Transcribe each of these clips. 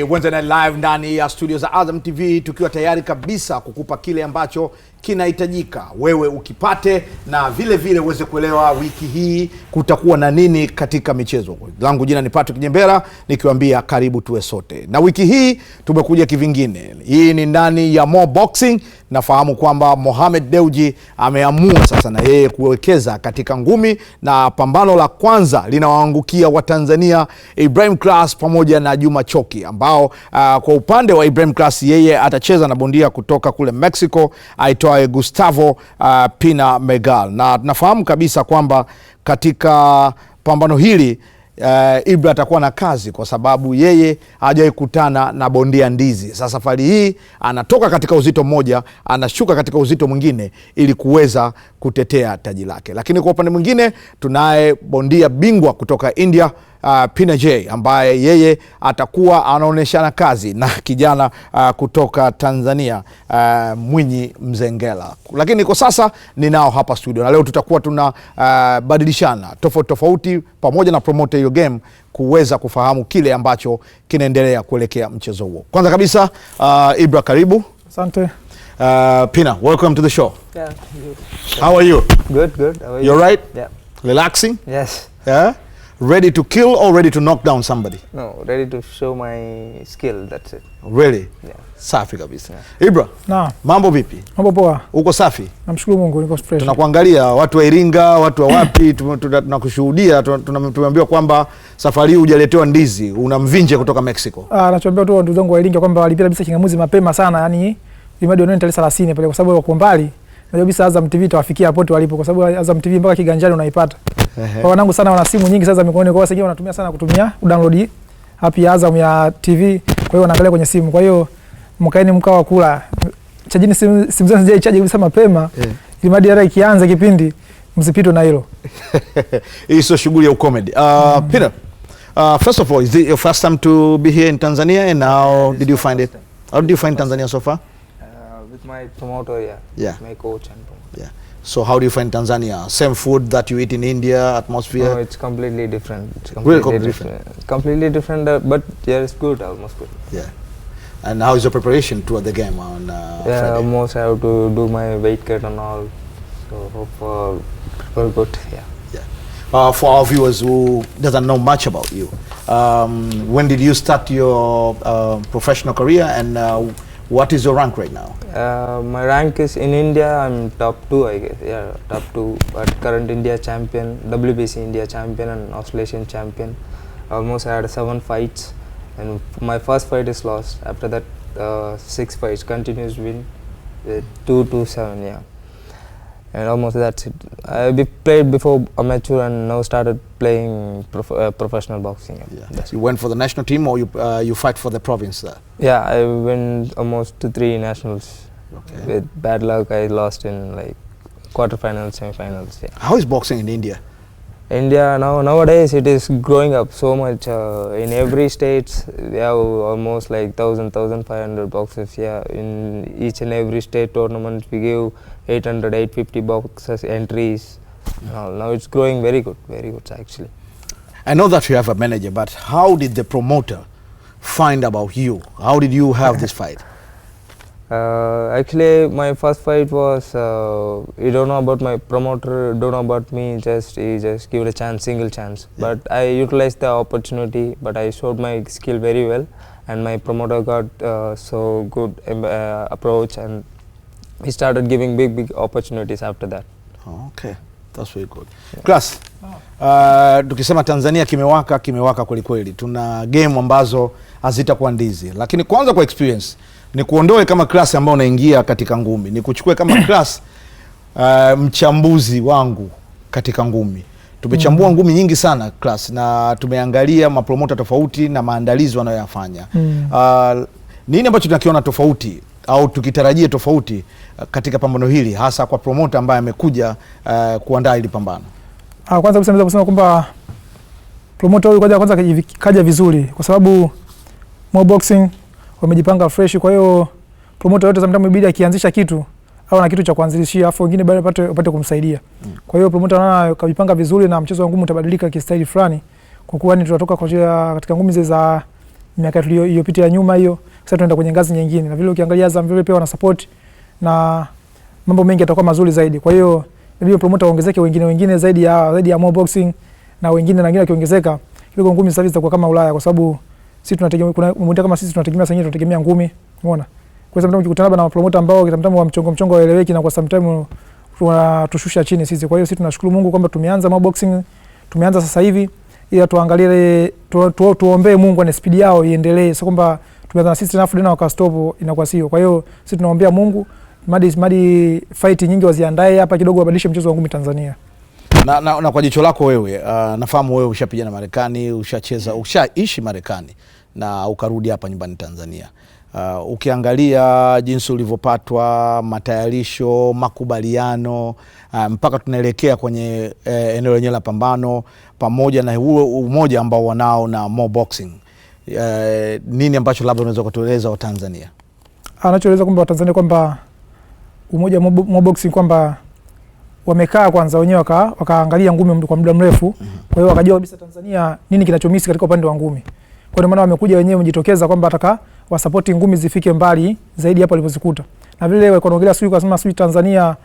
Ni Wednesday Night Live ndani ya studio za Azam TV, tukiwa tayari kabisa kukupa kile ambacho kinahitajika wewe ukipate, na vile vile uweze kuelewa wiki hii kutakuwa na nini katika michezo. Langu jina ni Patrick Nyembera, nikiwaambia karibu tuwe sote. Na wiki hii tumekuja kivingine. Hii ni ndani ya More Boxing. Nafahamu kwamba Mohamed Dewji ameamua sasa na yeye kuwekeza katika ngumi, na pambano la kwanza linawaangukia wa Tanzania Ibrahim Class pamoja na Juma Choki, ambao kwa upande wa Ibrahim Class yeye atacheza na bondia kutoka kule Mmexico aitwaye Gustavo Pina Megal. Na tunafahamu kabisa kwamba katika pambano hili Ibra atakuwa na kazi kwa sababu yeye hajawahi kutana na bondia ndizi. Sasa safari hii anatoka katika uzito mmoja, anashuka katika uzito mwingine ili kuweza kutetea taji lake. Lakini kwa upande mwingine tunaye bondia bingwa kutoka India, Pina J, ambaye yeye atakuwa anaoneshana kazi na kijana kutoka Tanzania, Mwinyi Mzengela. Lakini kwa sasa ninao hapa studio, na leo tutakuwa tunabadilishana tofauti pamoja na promoter hiyo game kuweza kufahamu kile ambacho kinaendelea kuelekea mchezo huo. Kwanza kabisa Ibra, karibu. Asante. Pina, welcome to the show. Yeah. How are you? Good. How are you? You're right? Yeah. Relaxing? Yes. Yeah. Ready to kill or ready to knock down somebody? No, ready to show my skill, that's it. Really? Yeah. Safi kabisa. Yeah. Ibra, mambo vipi? Mambo poa. Uko safi? Namshukuru Mungu, niko fresh. Tunakuangalia watu wa Iringa, watu wa wapi, tunakushuhudia, tumeambiwa kwamba safari hii hujaletewa ndizi, una mvinje kutoka Mmexico. Nachoambia tu ndugu zangu wa Iringa kwamba walipita kabisa kingamuzi mapema sana, yani imadi wanaenda tarehe 30 pale, kwa sababu wako mbali. Najua kabisa Azam TV tawafikia hapo walipo, kwa sababu Azam TV mpaka kiganjani unaipata. Kwa wanangu sana wana simu nyingi sasa mikononi, kwa sababu wanatumia sana kutumia download app ya Azam ya TV, kwa hiyo wanaangalia kwenye simu. Kwa hiyo mkaeni mkao wa kula. Chajini simu zenu zije chaji kabisa mapema. Ili madi yara ikianza kipindi msipitwe na hilo. Hii sio shughuli ya comedy. Peter, first of all, is it your first time to be here in Tanzania, and how did you find it? How did you find Tanzania so far? With my promoter, yeah. My coach and promoter. Yeah. So how do you find Tanzania? Same food that you eat in India, atmosphere? No, it's completely different. It's completely different. Completely different, but yeah, it's good, almost good. Yeah. And how is your preparation toward the game on Friday? Almost I have to do my weight cut and all. So hope for good, yeah. Yeah. For our viewers who doesn't know much about you, when did you start your professional career, and what is your rank right now? My rank is in India, I'm top 2, I guess. Yeah, top 2. But current India champion, WBC India champion and Australian champion. Almost I had 7 fights, and my first fight is lost. After that, 6 fights, continuous win, 2-7, yeah. And almost that's it. I played before amateur and now started playing professional boxing. Yeah. You went for the national team, or you fight for the province there? Yeah, I went almost to 3 nationals. Okay. With bad luck, I lost in like quarterfinals, semifinals. Yeah. How is boxing in India? India nowadays it is growing up so much. In every state, we have almost like 1,000-1,500 boxers. Yeah, in each and every state tournament, we give 800-850 boxers entries. Now it's growing very good actually. I know that you have a manager, but how did the promoter find about you? How did you have this fight? Actually, my first fight was, you don't know about my promoter, don't know about me, he just give it a chance, single chance. Yeah. But I utilized the opportunity, but I showed my skill very well, and my promoter got so good approach, and he started giving big opportunities after that. Oh, okay, that's very good. Yeah. Class, tukisema Tanzania kimewaka kweli kweli. Tuna game ambazo hazitakuwa ndizi, lakini kwanza kwa experience ni kuondoe kama Class ambao unaingia katika ngumi, ni kuchukue kama Class mchambuzi wangu katika ngumi. Tumechambua ngumi nyingi sana Class, na tumeangalia mapromota tofauti na maandalizi wanayoyafanya. Nini ambacho tunakiona tofauti au tukitarajia tofauti katika pambano hili, hasa kwa promota ambaye amekuja kuandaa hili pambano? Kwanza naweza kusema kwamba promota huyu kwanza kaja vizuri, kwa sababu More Boxing wamejipanga fresh. Kwa hiyo promoter yote sometimes ibidi akianzisha kitu au na kitu cha kuanzilishia, afu wengine baada upate kumsaidia. Kwa hiyo promoter anaona kajipanga vizuri, na mchezo wa ngumi utabadilika kistaili fulani, kwa kuwa ni tunatoka katika ngumi za miaka iliyopita ya nyuma hiyo, sasa tunaenda kwenye ngazi nyingine. Na vile ukiangalia Azam vile pia wana support na mambo mengi yatakuwa mazuri zaidi. Kwa hiyo ndio promoter waongezeke wengine zaidi ya more boxing, na wengine wakiongezeka kidogo ngumi sasa zitakuwa kama Ulaya, kwa sababu sisi tunategemea kuna mmoja kama sisi tunategemea ngumi, umeona. Kwa sababu ukikutana na promoter ambao kitamtamu wa mchongo waeleweki, na kwa sometimes tunatushusha chini sisi. Kwa hiyo sisi tunashukuru Mungu kwamba tumeanza more boxing, tumeanza sasa hivi, ili tuangalie tuombee Mungu na speed yao iendelee, sio kwamba tumeanza na sisi na wakastop, inakuwa sio. Kwa hiyo sisi tunaombea Mungu madi fight nyingi waziandae hapa kidogo, wabadilishe mchezo wa ngumi Tanzania. Na kwa jicho lako wewe, nafahamu wewe ushapigana Marekani, ushaishi Marekani na ukarudi hapa nyumbani Tanzania. Ukiangalia jinsi ulivyopatwa, matayarisho, makubaliano, mpaka tunaelekea kwenye eneo lenyewe la pambano, pamoja na huo umoja ambao wanao na more boxing, nini ambacho labda unaweza kutueleza wa Tanzania? Anachoeleza kwamba Tanzania kwamba umoja more boxing kwamba wamekaa kwanza wenyewe wakaangalia ngumi kwa muda mrefu. Kwa hiyo wakajua kabisa Tanzania nini kinachomisi katika upande wa ngumi. Kwa hiyo maana wamekuja wenyewe wamejitokeza kwamba ataka wasupport ngumi zifike mbali zaidi hapo walipozikuta. Na vile wanaongelea sio kusema sio Tanzania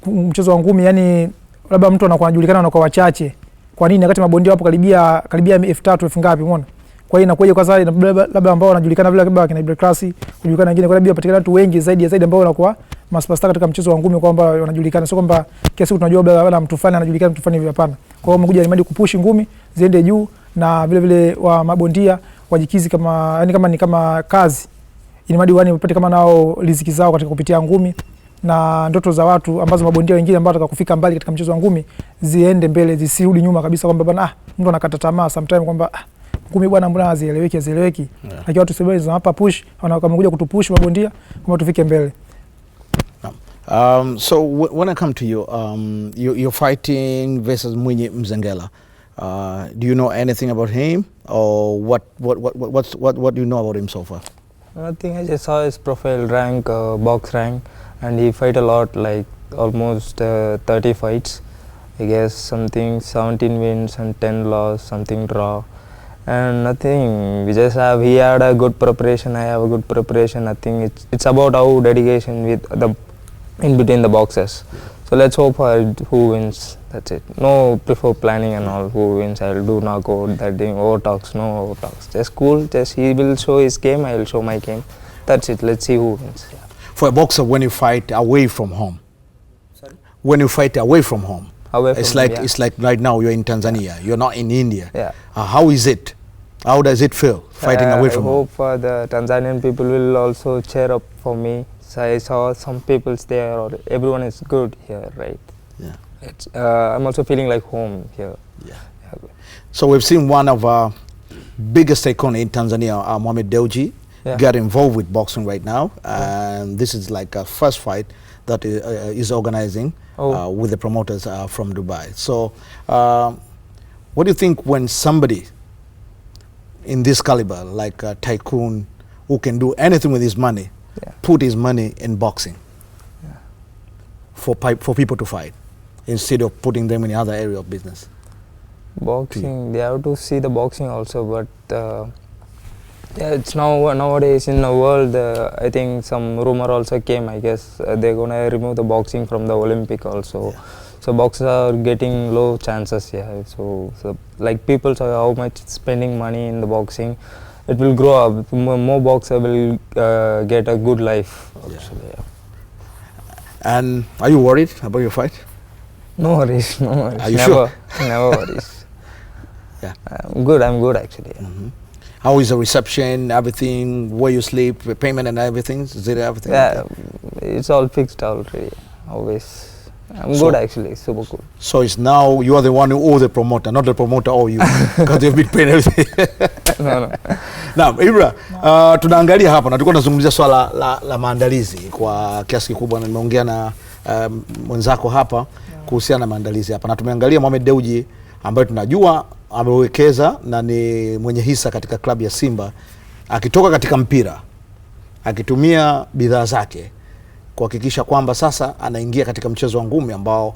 mchezo wa ngumi, yani labda mtu anakuwa anajulikana na kwa wachache. Kwa nini wakati mabondia wapo karibia 3000 elfu ngapi, umeona? Kwa hiyo inakuja kwa sababu labda ambao wanajulikana vile kama kina Ibra Class, kujulikana wengine kwa sababu patikana watu wengi zaidi ambao wanakuwa superstar katika mchezo wa ngumi, kwamba wanajulikana, sio kwamba kiasi tunajua labda mtu fulani anajulikana mtu fulani hivi, hapana. Kwa hiyo wamekuja imadi kupush ngumi ziende juu, na vile wa mabondia wajikizi kama yani kama kazi, imadi wani wapate kama nao riziki zao katika kupitia ngumi, na ndoto za watu ambazo mabondia wengine ambao wataka kufika mbali katika mchezo wa ngumi ziende mbele, zisirudi nyuma kabisa, kwamba bwana mtu anakata tamaa sometimes kwamba ngumi bwana mbona hazieleweki. Lakini watu sasa wanapa push, wanakuja kutupush mabondia kama tufike mbele. So when I come to you, you're fighting versus Mwenye Mzengela. Do you know anything about him, or what do you know about him so far? Nothing. I just saw his profile rank, box rank, and he fight a lot, like almost 30 fights. I guess something 17 wins and 10 loss, something draw, and nothing. He had a good preparation. I have a good preparation. Nothing. It's about how dedication with the in between the boxes. So let's hope who wins. That's it. No before planning and all. Who wins? I'll do knockout. That thing. Over talks. No over talks. Just cool. Just he will show his game. I will show my game. That's it. Let's see who wins. Yeah. For a boxer, when you fight away from home. Sorry? When you fight away from home. It's like right now you're in Tanzania. You're not in India. Yeah. How is it? How does it feel fighting away from home? I hope the Tanzanian people will also cheer up for me. So I saw some people's there, or everyone is good here, right? Yeah. I'm also feeling like home here. Yeah. So we've seen one of our biggest icon in Tanzania, Mohamed Dewji, get involved with boxing right now, and this is like a first fight that is organizing with the promoters from Dubai. So what do you think when somebody in this caliber, like a tycoon who can do anything with his money, put his money in boxing for people to fight instead of putting them in the other area of business? Boxing, they have to see the boxing also, but it's nowadays in the world. I think some rumor also came. I guess they're gonna remove the boxing from the Olympic also. Yeah. So boxers are getting low chances. Yeah. So like people say how much spending money in the boxing, it will grow up. More boxer will get a good life. Actually, yeah. And are you worried about your fight? No worries. No worries. Are you sure? Never worries. Yeah. I'm good actually. Yeah. Mm-hmm. How is the reception, everything, where you sleep, payment and everything? Is it everything? Yeah, okay? It's all fixed already. Always. I'm good actually, super good. So it's now you are the one who owes the promoter, not the promoter owe you, because you've been paying everything. No. Naam, Ibra, tunaangalia hapa na tulikuwa tunazungumzia swala la maandalizi kwa kiasi kikubwa, na nimeongea na mwenzako hapa kuhusiana na maandalizi hapa, na tumeangalia Mohamed Dewji ambaye tunajua amewekeza na ni mwenye hisa katika klabu ya Simba, akitoka katika mpira akitumia bidhaa zake kuhakikisha kwamba sasa anaingia katika mchezo wa ngumi ambao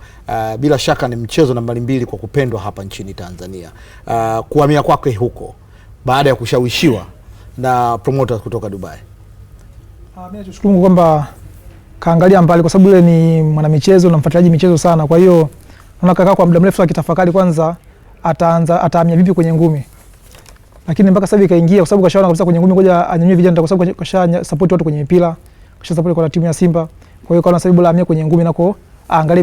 bila shaka ni mchezo nambari 2 kwa kupendwa hapa nchini Tanzania. Kuhamia kwake huko baada ya kushawishiwa na promoters kutoka Dubai? Mimi nashukuru kwamba kaangalia mbali, kwa sababu yule ni mwanamichezo na mfuatiliaji michezo sana. Kwa hiyo naona kaka kwa muda mrefu akitafakari kwanza atahamia vipi kwenye ngumi. Lakini mpaka sasa hivi kaingia, kwa sababu kashaona kabisa kwenye ngumi ngoja anyanyue vijana, kwa sababu kasha support watu kwenye mpira, kasha support kwa timu ya Simba. Kwa hiyo kaona sababu la ahamia kwenye ngumi nako aangalie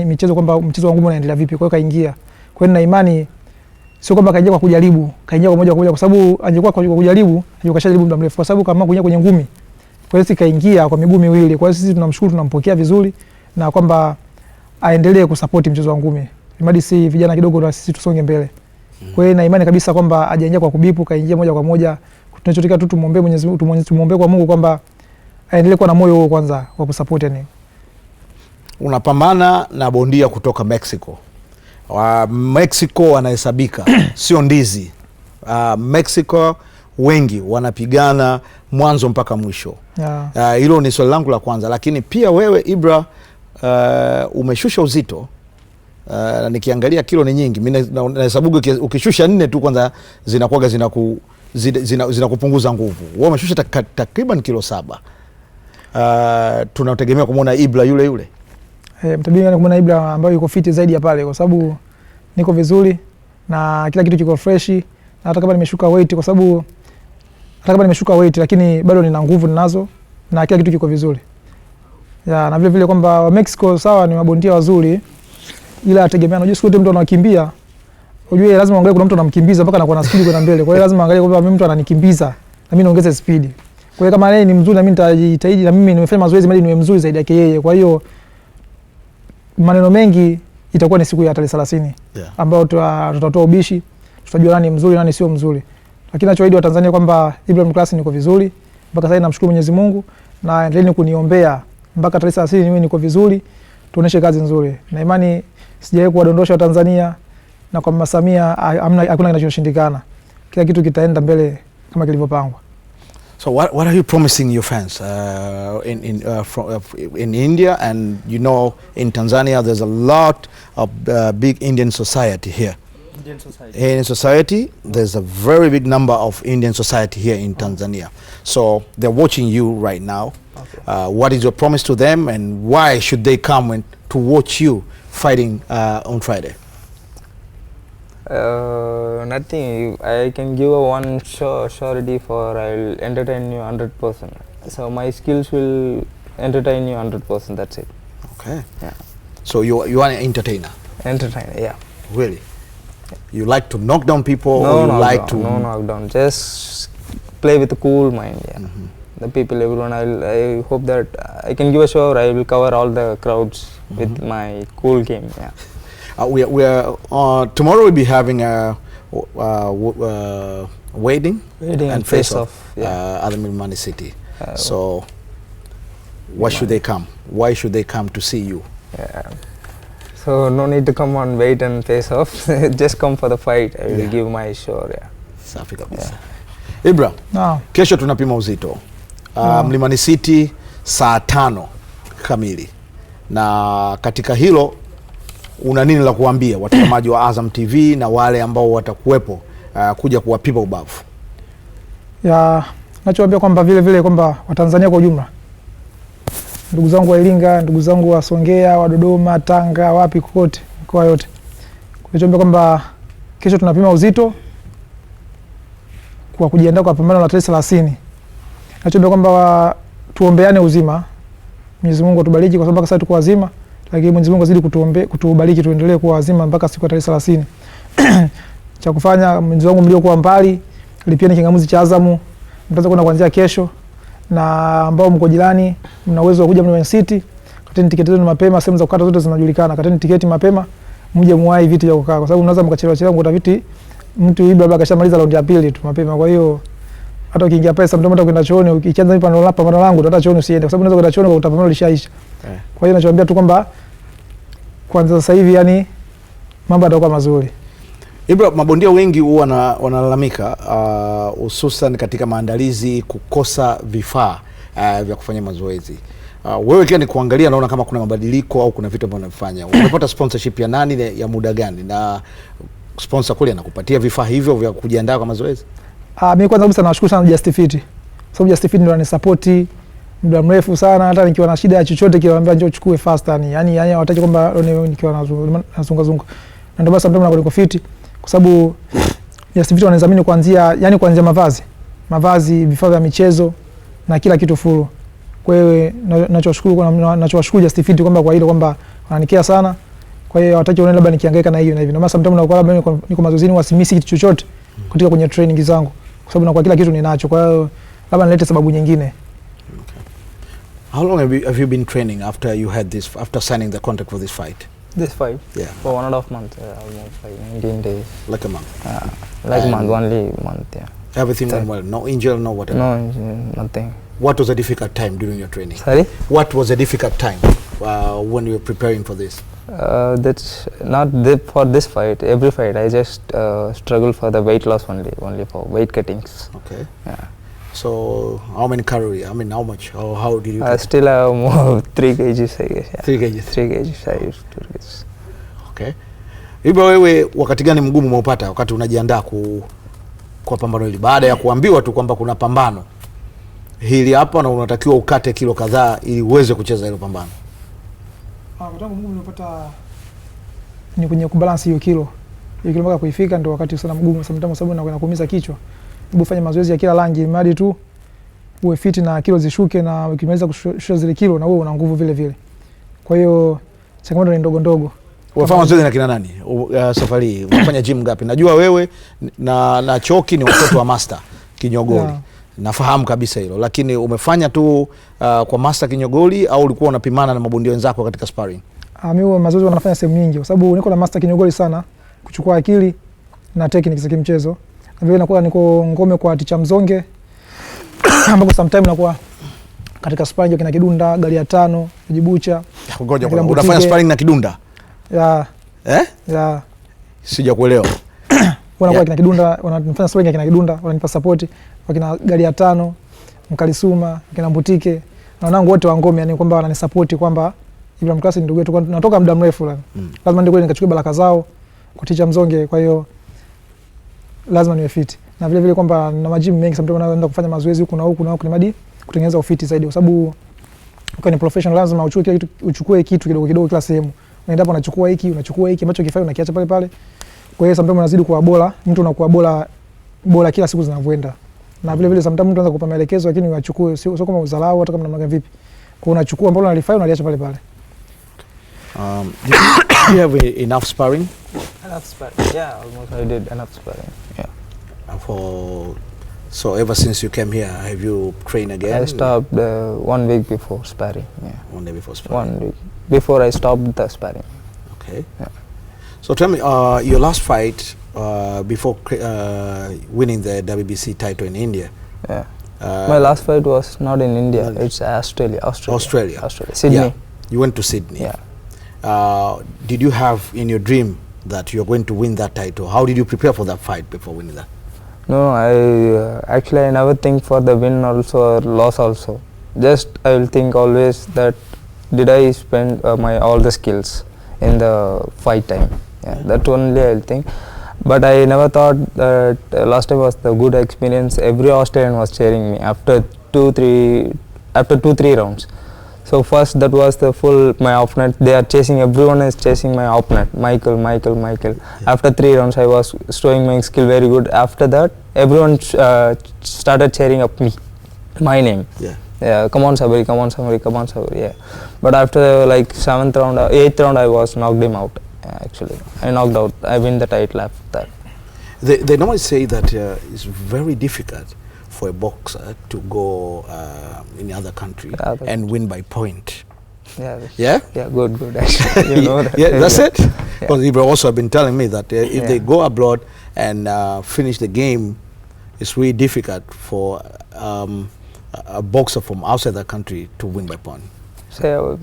michezo kwamba mchezo wa ngumi unaendelea vipi. Kwa hiyo kaingia. Kwa hiyo na imani sio kwamba kaingia kwa kujaribu, kaingia kwa moja kwa moja, kwa sababu angekuwa kwa kujaribu, angekuwa kashajaribu muda mrefu, kwa sababu kama kuingia kwenye ngumi. Kwa hiyo sisi kaingia kwa miguu miwili. Kwa hiyo sisi tunamshukuru, tunampokea vizuri na kwamba aendelee kusupport mchezo wa ngumi. Imadi si vijana kidogo na sisi tusonge mbele. Kwa hiyo na imani kabisa kwamba hajaingia kwa kubipu, kaingia moja kwa moja. Tunachotaka tu tumuombe Mwenyezi Mungu, tumuombe kwa Mungu kwamba aendelee kuwa na moyo huo kwanza wa kusupport yani. Unapambana na bondia kutoka Mexico. Mexico wanahesabika sio ndizi. Mexico wengi wanapigana mwanzo mpaka mwisho. Hilo ni swali langu la kwanza, lakini pia wewe Ibra umeshusha uzito. Nikiangalia kilo ni nyingi. Mimi nahesabu ukishusha 4 tu kwanza zinakuwa zinakupunguza nguvu. Wewe umeshusha takriban kilo 7. Tunategemea kumuona Ibra yule. Mtabiri kumuona Ibra ambaye yuko fit zaidi ya pale, kwa sababu niko vizuri na kila kitu kiko fresh, na hata kama nimeshuka weight, kwa sababu hata kama nimeshuka weight lakini bado nina nguvu ninazo na kila kitu kiko vizuri. Na vile vile kwamba wa Mexico sawa ni mabondia wazuri, ila ategemea, unajua siku zote mtu anakimbia, unajua lazima angalie kuna mtu anamkimbiza mpaka anakuwa na speed kwenda mbele. Kwa hiyo lazima angalie kwamba mimi mtu ananikimbiza na mimi naongeza speed. Kwa hiyo kama yeye ni mzuri na mimi nitajitahidi na mimi nimefanya mazoezi ili niwe mzuri zaidi yake yeye. Kwa hiyo maneno mengi itakuwa ni siku ya tarehe 30 ambao tutatoa ubishi, tutajua nani mzuri nani sio mzuri. Lakini nachoahidi wa Tanzania kwamba Ibrahim Class niko vizuri mpaka sasa. Namshukuru Mwenyezi Mungu na endeleeni kuniombea mpaka tarehe 30 niwe niko vizuri, tuoneshe kazi nzuri. Na imani sijawahi kuwadondosha Tanzania, na kwa Mama Samia hakuna kinachoshindikana. Kila kitu kitaenda mbele kama kilivyopangwa. So what are you promising your fans in India, and in Tanzania there's a lot of big Indian society here. Indian society, there's a very big number of Indian society here in Tanzania. So they're watching you right now. What is your promise to them, and why should they come to watch you fighting on Friday? Nothing. I can give one surety for I'll entertain you 100%. So my skills will entertain you 100%. That's it. Okay. Yeah. So you are an entertainer. Entertainer, yeah. Really? You like to knock down people? No, or you knock like down, to? No, knock down. Just play with a cool mind. Yeah. The people, everyone. I hope that I can give a show. I will cover all the crowds with my cool game. Yeah. We are tomorrow we'll be having a wedding and face off at the Milmani City. So why should they come? Why should they come to see you? Yeah. So no need to come on wait and face off. Just come for the fight. I will give my show. Yeah. Safi kabisa. Ibra, kesho tunapima uzito. Mlimani City saa 5 kamili. Na katika hilo una nini la kuambia watazamaji wa Azam TV na wale ambao watakuwepo kuja kuwapima ubavu? Nachowaambia kwamba vile vile kwamba Watanzania kwa ujumla, ndugu zangu wa Iringa, ndugu zangu wa Songea, wa Dodoma, Tanga, wapi kokote, mikoa yote, nachowaambia kwamba kesho tunapima uzito kwa kujiandaa kwa pambano la tarehe 30. Nachowaambia kwamba tuombeane uzima, Mwenyezi Mungu atubariki, kwa sababu sasa tuko wazima, lakini Mwenyezi Mungu azidi kutubariki tuendelee kuwa wazima mpaka siku ya tarehe 30. Cha kufanya, Mwenyezi Mungu mliokuwa mbali, lipieni kingamuzi cha Azamu, mtaanza kwenda kuanzia kesho, na ambao mko jirani mna uwezo wa kuja Mlimani City, kateni tiketi zenu mapema, sehemu za kukata zote zinajulikana. Kateni tiketi mapema, mje muwai viti vya kukaa, kwa sababu unaweza mkachelewa kukuta viti mtu Ibra kashamaliza raundi ya pili tu mapema. Kwa hiyo hata ukiingia pesa mtu mmoja kwenda chooni, ukianza hivi pambano langu hata chooni usiende, kwa sababu unaweza kwenda chooni kwa utapambano lishaisha. Kwa hiyo nachoambia tu kwamba kwanza sasa hivi yani mambo yatakuwa mazuri. Ibra, mabondia wengi huwa wanalalamika hususan katika maandalizi kukosa vifaa vya kufanya mazoezi. Wewe kia ni kuangalia, naona kama kuna mabadiliko au kuna vitu ambavyo unafanya. Umepata sponsorship ya nani ya muda gani, na sponsor kule anakupatia vifaa hivyo vya kujiandaa kwa mazoezi? Mimi kwanza kabisa nawashukuru sana Just Fit. Sababu Just Fit ndio anisupport muda mrefu sana, hata nikiwa na shida ya chochote kile naambia njoo uchukue fast yani hawataki kwamba nikiwa nazunga zunga. Na ndio basi sometimes niko fit kwa sababu Just Fit wanadhamini kuanzia mavazi, vifaa vya michezo na kila kitu full. Kwa hiyo nachowashukuru Just Fit kwamba kwa hilo kwamba wananikea sana. Kwa hiyo hawataki uone labda nikihangaika na hiyo na hivi. Ndio maana sometimes nakuwa labda niko mazoezini wasimisi kitu chochote katika kwenye training zangu kwa sababu nakuwa kila kitu ninacho. Kwa hiyo labda nilete sababu nyingine. How long have you been training after signing the contract for this fight? This fight? Yeah. For 1.5 months, almost like 19 days. Like a month? Like a month, only a month, yeah. Everything went well? No injury, no whatever? No injury, nothing. What was a difficult time during your training? Sorry? What was a difficult time when you were preparing for this? That's not for this fight, every fight. I just struggle for the weight loss only for weight cuttings. Okay. Yeah. So how many calories? I mean, how much? How did you? I still have more 3 kgs, I guess. Yeah. 3 kgs. 3 kgs. I used to guess. Okay. Ibra, wewe wakati gani mgumu umeupata wakati unajiandaa kwa pambano hili baada ya kuambiwa tu kwamba kuna pambano hili hapa na unatakiwa ukate kilo kadhaa ili uweze kucheza hilo pambano? Wakati mgumu nilipata ni kwenye kubalance hiyo kilo. Hiyo kilo mpaka kuifika ndio wakati sana mgumu sometimes sababu inakwenda kuumiza kichwa. Hebu fanya mazoezi ya kila rangi mradi tu uwe fit na kilo zishuke, na ukimaliza kushusha zile kilo na wewe una nguvu vile vile. Kwa hiyo changamoto ni ndogo ndogo. Unafanya mazoezi na kina nani? Safari hii unafanya gym ngapi? Najua wewe na Choki ni watoto wa Master Kinyogoli. Yeah. Nafahamu kabisa hilo. Lakini umefanya tu kwa Master Kinyogoli au ulikuwa unapimana na mabondia wenzako katika sparring? Mimi mazoezi wanafanya sehemu nyingi kwa sababu niko na Master Kinyogoli sana kuchukua akili na technique za kimchezo. Na vile nakuwa niko ngome kwa Ticha Mzonge ambapo sometimes nakuwa katika sparring kina Kidunda, gari ya 5, Jibucha. Ngoja unafanya sparring na Kidunda? Yeah. Yeah. Sija kuelewa. Wanakuwa kina Kidunda, wanafanya sparring kina Kidunda, wananipa support, wakina gari ya 5, Mkalisuma, kina Mbutike. Na wanangu wote wa ngome yani kwamba wananisupport kwamba Ibrahim Class ndugu yetu tunatoka muda mrefu la. Lazima ndio nikachukue baraka zao kwa Ticha Mzonge, kwa hiyo lazima niwe fit. Na vile vile kwamba na majimu mengi sometimes naenda kufanya mazoezi huku na huku ni madi kutengeneza ufiti zaidi kwa sababu ukiwa ni professional lazima uchukue kitu kidogo kidogo kila sehemu. Unaenda hapo unachukua hiki ambacho kifai unakiacha pale pale. Kwa hiyo sometimes unazidi kuwa bora, mtu unakuwa bora kila siku zinavyoenda. Na vile vile sometimes mtu anaanza kupa maelekezo lakini unachukue sio kama uzalau hata kama namna vipi. Kwa hiyo unachukua ambalo unalifai unaliacha pale pale. Do you have enough sparring? Enough sparring. Yeah, almost I did enough sparring. Yeah. So ever since you came here, have you trained again? I stopped 1 week before sparring. Yeah. 1 day before sparring. 1 week before I stopped the sparring. Okay. Yeah. So tell me, your last fight before winning the WBC title in India. Yeah. My last fight was not in India. It's Australia. Sydney. Yeah. You went to Sydney. Yeah. Did you have in your dream that you're going to win that title? How did you prepare for that fight before winning that? No, I never think for the win also or loss also. Just I will think always that did I spend all the skills in the fight time. Yeah, that only I will think. But I never thought that last time was the good experience. Every Australian was cheering me after 2-3 rounds. So first that was the full my opponent. They are chasing, everyone is chasing my opponent. Michael. Yeah. After 3 rounds I was showing my skill very good. After that everyone started cheering up me, my name. Yeah, come on Sabari. Yeah. But after like 7th round, 8th round I was knocked him out. Actually, I knocked out. I win the title after that. They normally say that it's very difficult for a boxer to go in other country and win by point. Yeah, good actually. You know that. Yeah, that's it. Because Ibra also have been telling me that if they go abroad and finish the game, it's really difficult for a boxer from outside the country to win by point. So,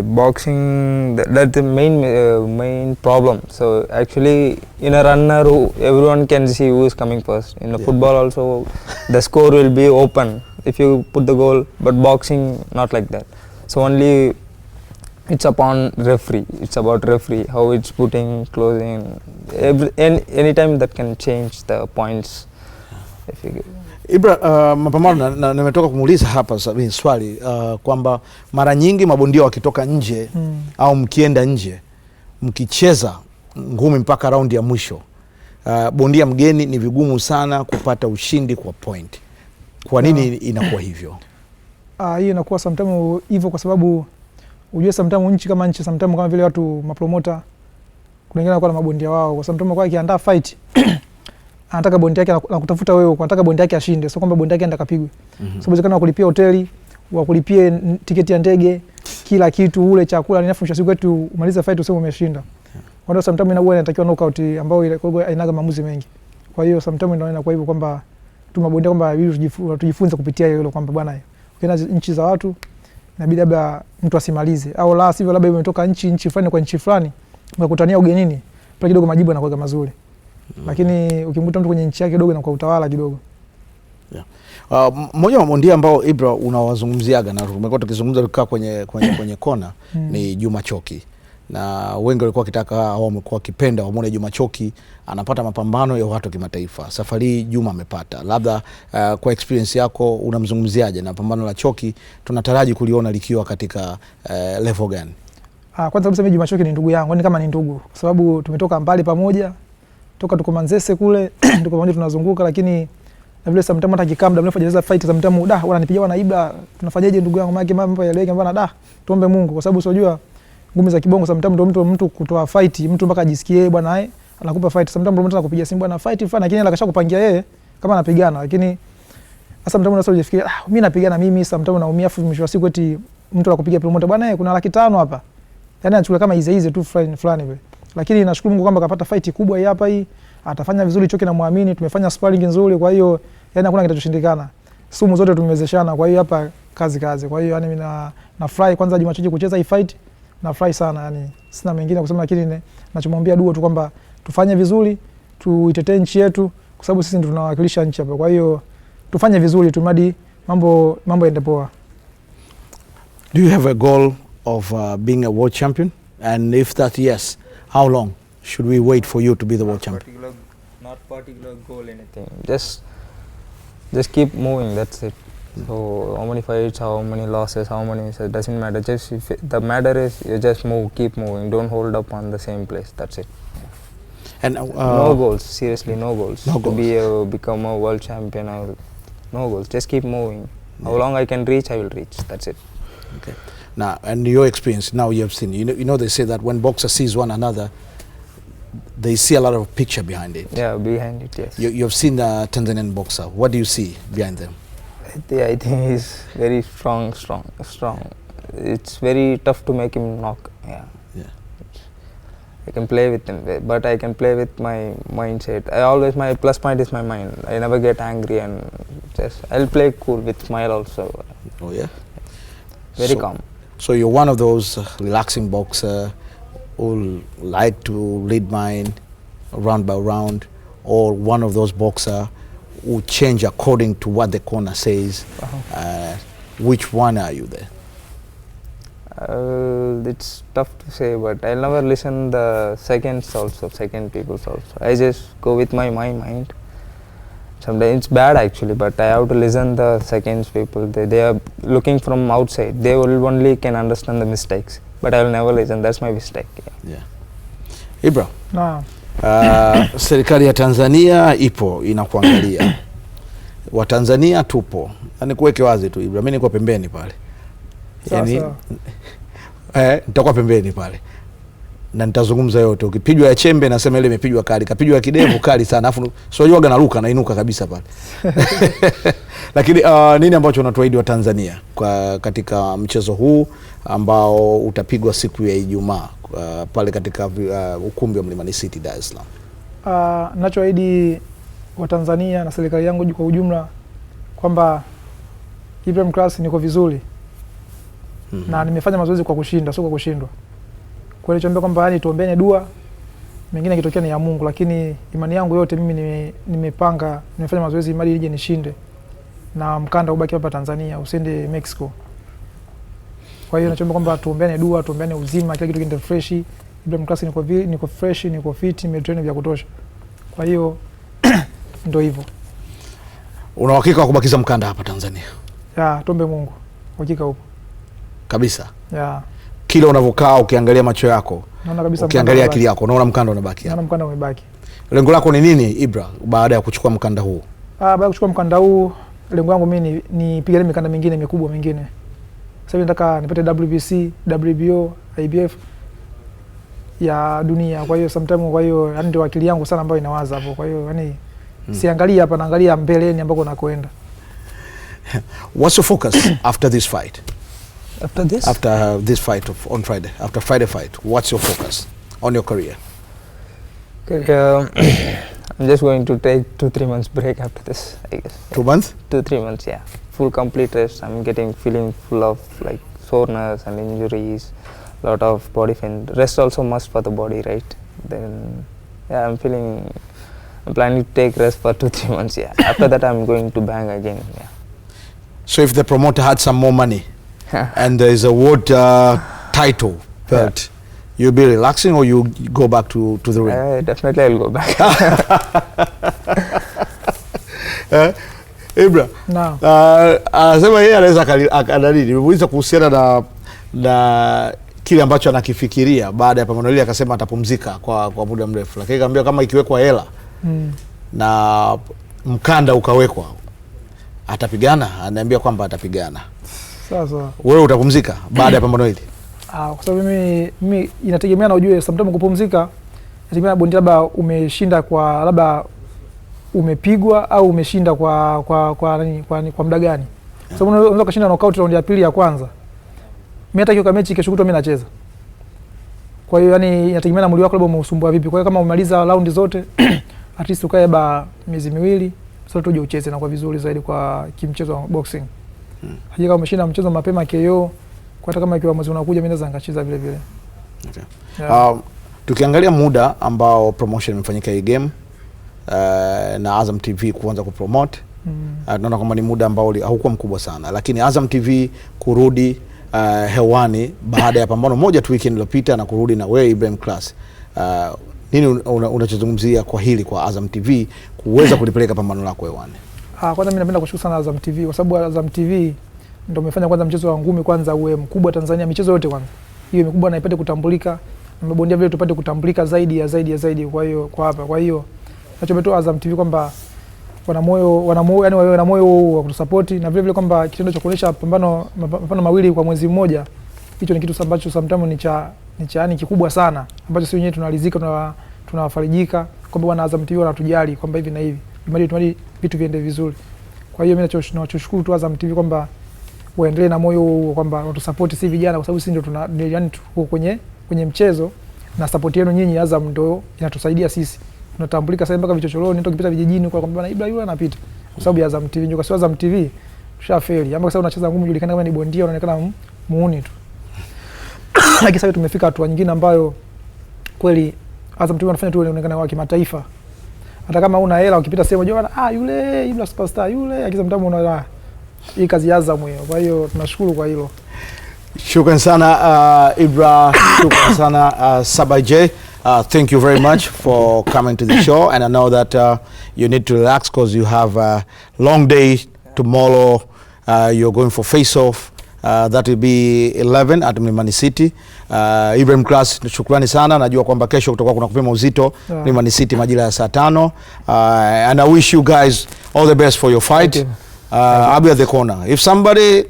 boxing, that's the main problem. So actually in a runner everyone can see who is coming first. In a football also the score will be open if you put the goal, but boxing not like that. So only it's upon referee. It's about referee, how it's putting, closing, any time that can change the points. Ibra, mapambano na nimetoka kumuuliza hapa swali kwamba mara nyingi mabondia wakitoka nje au mkienda nje mkicheza ngumi mpaka raundi ya mwisho, bondia mgeni ni vigumu sana kupata ushindi kwa point. Kwa nini inakuwa hivyo? Hiyo inakuwa sometimes hivyo kwa sababu ujue sometimes nchi kama nchi, sometimes kama vile watu mapromota kuna wengine wanakuwa na mabondia wao, kwa sometimes kwa akiandaa fight anataka bondia yake na kutafuta wewe, anataka bondia yake ashinde, sio kwamba bondia yake aenda kapigwe. Sababu kana kulipia hoteli, wakulipie tiketi ya ndege, kila kitu, ule chakula, alafu mwisho siku wetu umalize fight useme umeshinda. Kwa hiyo sometimes inakuwa inatakiwa knockout ambayo ile hainaga maamuzi mengi. Kwa hiyo sometimes inakuwa hivyo kwamba tumabondia kwamba tujifunze kupitia hilo kwamba bwana, ukienda nchi za watu inabidi labda mtu asimalize, au la sivyo labda umetoka nchi fulani kwa nchi fulani mkakutania ugenini, pale kidogo majibu yanakuwa mazuri. Lakini ukimkuta mtu kwenye nchi yake kidogo inakuwa utawala kidogo. Mmoja wa bondia ambao Ibra unawazungumziaga na tumekuwa tukizungumza tukikaa kwenye kona ni Juma Choki. Na wengi walikuwa kitaka au wamekuwa kipenda wamuone Juma Choki anapata mapambano ya watu kimataifa. Safari Juma amepata. Labda kwa experience yako unamzungumziaje na pambano la Choki tunataraji kuliona likiwa katika level gani? Kwanza kabisa mimi Juma Choki ni ndugu yangu, ni kama ni ndugu kwa sababu tumetoka mbali pamoja. Tuko Manzese kule, tuko pamoja tunazunguka, lakini na vile sometimes hata kikaa muda mrefu hajaweza fight, sometimes wananipigia wana Ibra, tunafanyaje ndugu yangu, maana mambo yaeleweke bwana, tuombe Mungu kwa sababu unajua ngumi za kibongo sometimes ndio mtu kutoa fight, mtu mpaka ajisikie bwana anakupa fight, sometimes ndio mtu anakupigia simu bwana fight fulani, lakini akasha kupangia yeye kama anapigana, lakini sasa sometimes unasema ujifikiria mimi napigana mimi, sometimes naumia, afu mwisho wa siku eti mtu anakupigia promoter bwana kuna 500,000 hapa, yani anachukua kama easy tu fulani vile. Lakini nashukuru Mungu kwamba kapata fight kubwa hii hapa, hii atafanya vizuri. Choki na muamini, tumefanya sparring nzuri, kwa hiyo yani hakuna kitachoshindikana, sumu zote tumewezeshana, kwa hiyo hapa kazi. Kwa hiyo yani mimi nafurahi kwanza Juma Choki kucheza hii fight, nafurahi sana, yani sina mengine kusema, lakini ninachomwambia dua tu kwamba tufanye vizuri, tuitetee nchi yetu kwa sababu sisi ndio tunawakilisha nchi hapa. Kwa hiyo tufanye vizuri tumadi mambo yaende poa. Do you have a goal of being a world champion? And if that yes, how long should we wait for you to be the world champion? Not particular goal anything. Just keep moving, that's it. So how many fights, how many losses, how many misses, doesn't matter. Just the matter is you just move, keep moving. Don't hold up on the same place. That's it. And no goals. Seriously, no goals. No goals. To become a world champion or no goals. Just keep moving. Yeah. How long I can reach, I will reach. That's it. Okay. Now, and your experience now, you have seen. You know they say that when boxers sees one another, they see a lot of picture behind it. Yeah, behind it. Yes. You have seen the Tanzanian boxer. What do you see behind them? I think he's very strong. It's very tough to make him knock. Yeah. I can play with him, but I can play with my mindset. My plus point is my mind. I never get angry and I'll play cool with smile also. Oh yeah. Very calm. So you're one of those relaxing boxer who like to lead mind round by round, or one of those boxer who change according to what the corner says. Which one are you there? It's tough to say, but I'll never listen the second people's also. I just go with my mind. Sometimes it's bad actually, but I have to listen the seconds people. They are looking from outside. They will only can understand the mistakes, but I will never listen. That's my mistake. Yeah. Ibra. Naam. Serikali ya Tanzania ipo inakuangalia. Wa Tanzania tupo. Yaani kuweke wazi tu Ibra, mimi niko pembeni pale. Yaani nitakuwa pembeni pale. Na nitazungumza yote. Ukipigwa ya chembe nasema ile imepigwa kali, kapigwa ya kidevu kali sana. Alafu sio yoga naruka na inuka kabisa pale. Lakini nini ambacho unatuahidi wa Tanzania katika mchezo huu ambao utapigwa siku ya Ijumaa pale katika ukumbi wa Mlimani City, Dar es Salaam? Ninachoahidi wa Tanzania na serikali yangu kwa ujumla kwamba Ibrahim Class niko vizuri. Na nimefanya mazoezi kwa kushinda, sio kwa kushindwa. Kwa hiyo niombe kwamba yani tuombeane dua, mengine kitokea ni ya Mungu, lakini imani yangu yote mimi nimefanya mazoezi ili nije nishinde na mkanda ubaki hapa Tanzania usende Mmexico. Kwa hiyo naomba kwamba tuombeane dua, tuombeane uzima, kila kitu kiende fresh. Ibrahim Class niko fresh, niko fit, nimetrain vya kutosha. Kwa hiyo ndio hivyo. Una uhakika wa kubakiza mkanda hapa Tanzania? Ya, tuombe Mungu. Uhakika upo. Kabisa. Ya. Kila unavokaa ukiangalia macho yako, naona kabisa ukiangalia akili yako, unaona mkanda unabaki. Naona mkanda umebaki. Lengo lako ni nini Ibra baada ya kuchukua mkanda huu? Baada ya kuchukua mkanda huu, lengo langu mimi ni pigane mikanda mingine mikubwa mingine. Sasa hivi nataka nipate WBC, WBO, IBF ya dunia. Kwa hiyo sometime, kwa hiyo yani ndio akili yangu sana ambayo inawaza hapo. Kwa hiyo yani siangalia hapa, naangalia mbeleni ambako nakoenda. What's your focus after this fight? After this fight on Friday, after Friday fight, what's your focus on your career? Okay, I'm just going to take 2-3 months break after this, I guess. 2 months? 2-3 months, yeah. Full complete rest. I'm feeling full of like soreness and injuries, lot of body pain. Rest also must for the body, right? Then, yeah, I'm planning to take rest for 2-3 months, yeah. After that, I'm going to bang again, yeah. So if the promoter had some more money and there is a world title belt, you'll be relaxing or you go back to the ring? Definitely I'll go back. Ibra, no. Anasema yeye anaweza akadadili. Nimemuuliza kuhusiana na kile ambacho anakifikiria baada ya pambano hili, akasema atapumzika kwa muda mrefu. Lakini kaambia kama ikiwekwa hela na mkanda ukawekwa, atapigana. Anaambia kwamba atapigana. Sasa wewe utapumzika baada ya pambano hili? Kwa sababu mimi inategemea na ujue sometimes kupumzika inategemea bondia labda umeshinda kwa labda umepigwa au umeshinda kwa muda gani. Sababu unaweza kushinda knockout round ya pili ya kwanza. Mimi hata hiyo mechi kesho kutwa mimi nacheza. Kwa hiyo yani inategemea na mwili wako labda umeusumbua vipi. Kwa hiyo kama umemaliza round zote at least ukae ba miezi miwili sasa tuje ucheze na kwa vizuri zaidi kwa kimchezo wa boxing. Hakika kama umeshinda mchezo mapema KO, kwa hata kama ikiwa mwezi unakuja mimi naweza ngacheza vile vile. Okay. Yeah. Tukiangalia muda ambao promotion imefanyika hii game na Azam TV kuanza kupromote, tunaona kwamba ni muda ambao haukuwa mkubwa sana, lakini Azam TV kurudi hewani baada ya pambano moja tu weekend iliyopita na kurudi na wewe Ibrahim Class, nini unachozungumzia kwa hili kwa Azam TV kuweza kulipeleka pambano lako hewani? Kwanza mimi napenda kushukuru sana Azam TV kwa sababu Azam TV ndio umefanya kwanza mchezo wa ngumi kwanza uwe mkubwa Tanzania, michezo yote kwanza hiyo mikubwa na ipate kutambulika, na mabondia vile tupate kutambulika zaidi. Kwa hiyo kwa hapa, kwa hiyo nachometoa Azam TV kwamba wana moyo yani wao wana moyo wa kutusupport, na vile vile kwamba kitendo cha kuonesha mapambano mawili kwa mwezi mmoja, hicho ni kitu ambacho sometimes ni cha yani kikubwa sana, ambacho sisi wenyewe tunalizika, tunawafarijika kwamba wana Azam TV wanatujali kwamba hivi na hivi imadi vitu viende vizuri. Kwa hiyo mimi nachoshukuru tu Azam TV kwamba waendelee na moyo kwamba watusupport sisi vijana, kwa sababu sisi ndio yani tuko kwenye mchezo, na support yenu nyinyi Azam ndio inatusaidia sisi. Tunatambulika sasa mpaka vichochoroni, ndio kipita vijijini kwa kwamba Ibra yule anapita kwa sababu ya Azam TV. Ndio kwa sababu Azam TV tushafeli, ama kwa sababu unacheza ngumi julikana kama ni bondia, unaonekana muuni tu. Lakini sasa tumefika hatua nyingine ambayo kweli Azam TV wanafanya tu unaonekana wa kimataifa. Hata kama una hela ukipita sehemu unajua yule Ibra superstar yule, akiza mtamu unaona hii kazi ya Azam hiyo. Kwa hiyo tunashukuru kwa hilo. Shukran sana Ibra, shukran sana Sabari J. Thank you very much for coming to the show, and I know that you need to relax because you have a long day tomorrow. You're going for face-off. That will be 11 at Mlimani City. Ibrahim Class, shukrani sana. Najua kwamba kesho kutakuwa kuna kupima uzito Mlimani City majira ya saa 5. And I wish you guys all the best for your fight. I'll be at the corner. If somebody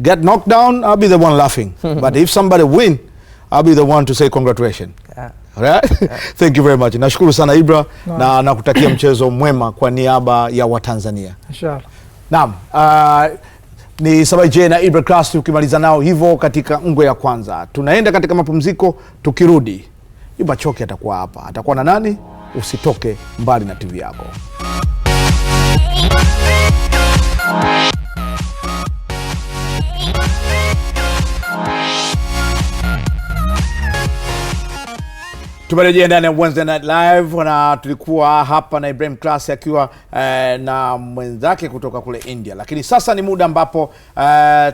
get knocked down, I'll be the one laughing. But if somebody win, I'll be the one to say congratulations. Alright? Thank you very much. Nashukuru sana Ibra na nakutakia mchezo mwema kwa niaba ya Watanzania. Inshallah. Naam, ni Sabari J na Ibra Class tukimaliza nao hivyo katika ngwe ya kwanza. Tunaenda katika mapumziko, tukirudi Juma Choki atakuwa hapa. Atakuwa na nani? Usitoke mbali na TV yako. Tumerejea ndani ya Wednesday Night Live na tulikuwa hapa na Ibrahim Class akiwa na mwenzake kutoka kule India. Lakini sasa ni muda ambapo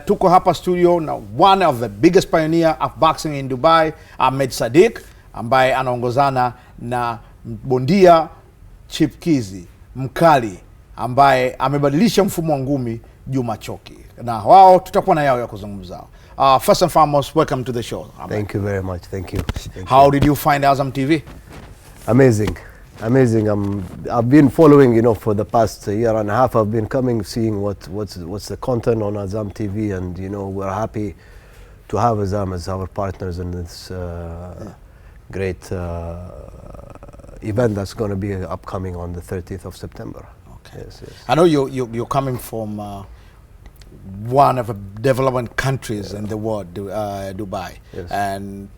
tuko hapa studio na one of the biggest pioneer of boxing in Dubai, Ahmed Sadiq, ambaye anaongozana na bondia chipkizi mkali ambaye amebadilisha mfumo wa ngumi, Juma Choki, na wao tutakuwa na yao ya kuzungumza. First and foremost, welcome to the show. Thank you very much. Thank you. How did you find Azam TV? Amazing. I've been following, for the past year and a half. I've been coming, seeing what's the content on Azam TV, and we're happy to have Azam as our partners in this great event that's going to be upcoming on the 30th of September. Okay. Yes. I know you're coming from one of the developing countries in the world, Dubai. Yes. And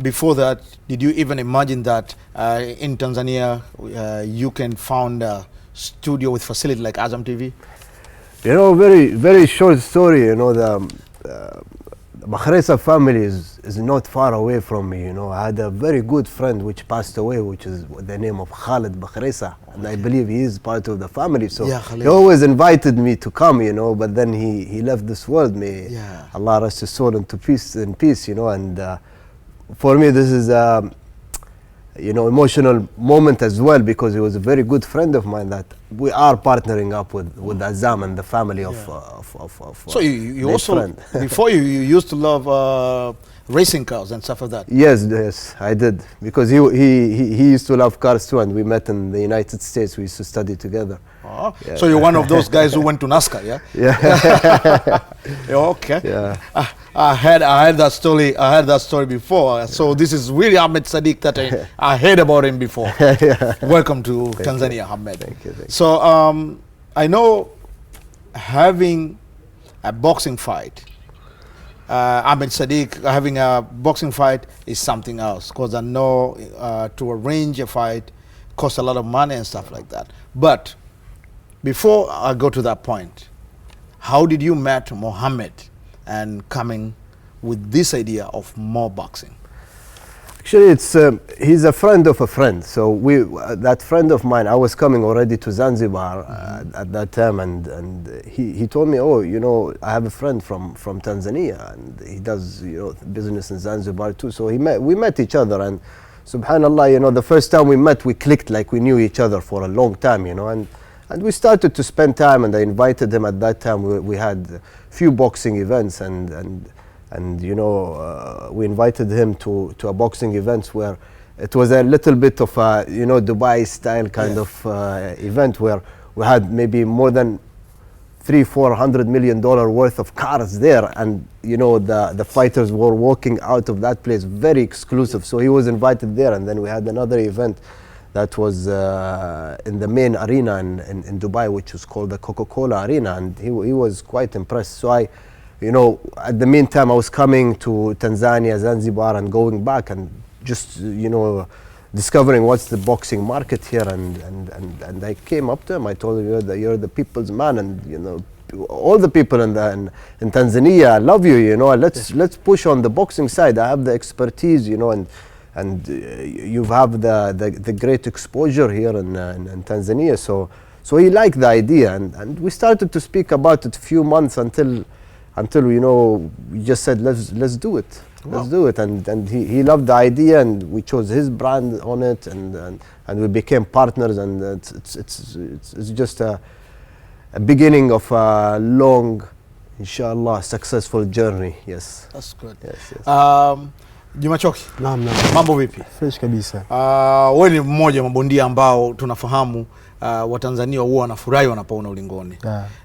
before that, did you even imagine that in Tanzania you can found a studio with facility like Azam TV? Very, very short story. The Bakhresa family is not far away from me. I had a very good friend which passed away, which is the name of Khalid Bakhresa, and I believe he is part of the family. So yeah, he always invited me to come, but then he left this world. May Allah rest his soul into peace. And for me, this is emotional moment as well, because he was a very good friend of mine that we are partnering up with Azam and the family of so you also before you used to love racing cars and stuff like that. Yes, I did, because he used to love cars too, and we met in the United States. We used to study together. Yeah. So you're one of those guys who went to NASCAR, yeah? Yeah. Okay. Yeah. I had that story. I heard that story before. So this is really Ahmed Sadiq that I heard about him before. Welcome to Tanzania, Ahmed. Thank you. So I know having a boxing fight, Ahmed Sadiq having a boxing fight is something else, because I know to arrange a fight costs a lot of money and stuff like that. But before I go to that point, how did you meet Mohammed and coming with this idea of more boxing? Actually, he's a friend of a friend. So that friend of mine, I was coming already to Zanzibar at that time, and he told me, I have a friend from Tanzania, and he does business in Zanzibar too. So we met each other, and subhanallah, the first time we met, we clicked like we knew each other for a long time, and we started to spend time, and I invited him at that time. We had a few boxing events, and we invited him to a boxing event where it was a little bit of a Dubai style kind of event, where we had maybe more than $300-400 million worth of cars there, and the fighters were walking out of that place, very exclusive. So he was invited there, and then we had another event that was in the main arena in Dubai, which was called the Coca-Cola Arena, and he was quite impressed. So at the meantime, I was coming to Tanzania, Zanzibar, and going back, and just discovering what's the boxing market here, and I came up to him. I told him, you're the people's man, and all the people in Tanzania love you. Let's push on the boxing side. I have the expertise, and you have the great exposure here in Tanzania. So he liked the idea, and we started to speak about it a few months until we just said let's do it. Wow. Let's do it, and he loved the idea, and we chose his brand on it, and we became partners, and it's just a beginning of a long, inshallah, successful journey. Yes. That's good. Yes. Juma Choki. Naam. Mambo vipi? Fresh kabisa. Wewe ni mmoja wa mabondia ambao tunafahamu Watanzania huwa wanafurahi wanapoona ulingoni.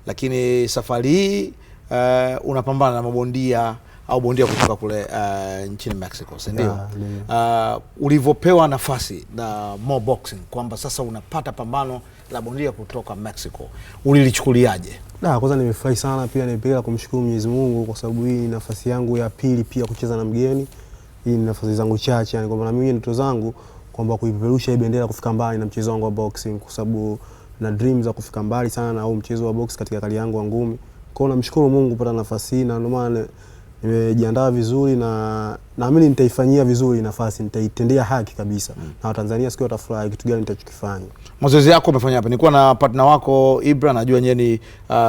Lakini safari hii unapambana na mabondia au bondia kutoka kule nchini Mexico, si ndio? Ulivyopewa nafasi na more boxing kwamba sasa unapata pambano la bondia kutoka Mexico, ulilichukuliaje? Kwanza nimefurahi sana, pia nimependa kumshukuru Mwenyezi Mungu kwa sababu hii ni nafasi yangu ya pili pia kucheza na mgeni. Hii ni nafasi zangu chache, yani kwamba na mimi ndoto zangu kwamba kuipeperusha hii bendera kufika mbali na mchezo wangu wa boxing, kwa sababu na dreams za kufika mbali sana na mchezo wa box katika kali yangu wa ngumi. Kwa hiyo namshukuru Mungu kupata nafasi hii, na ndio maana nimejiandaa vizuri, na naamini nitaifanyia vizuri nafasi, nitaitendea haki kabisa. Na Watanzania siku watafurahi kitu gani nitachokifanya. Mazoezi yako umefanya hapa? Nilikuwa na partner wako Ibra, najua nyinyi ni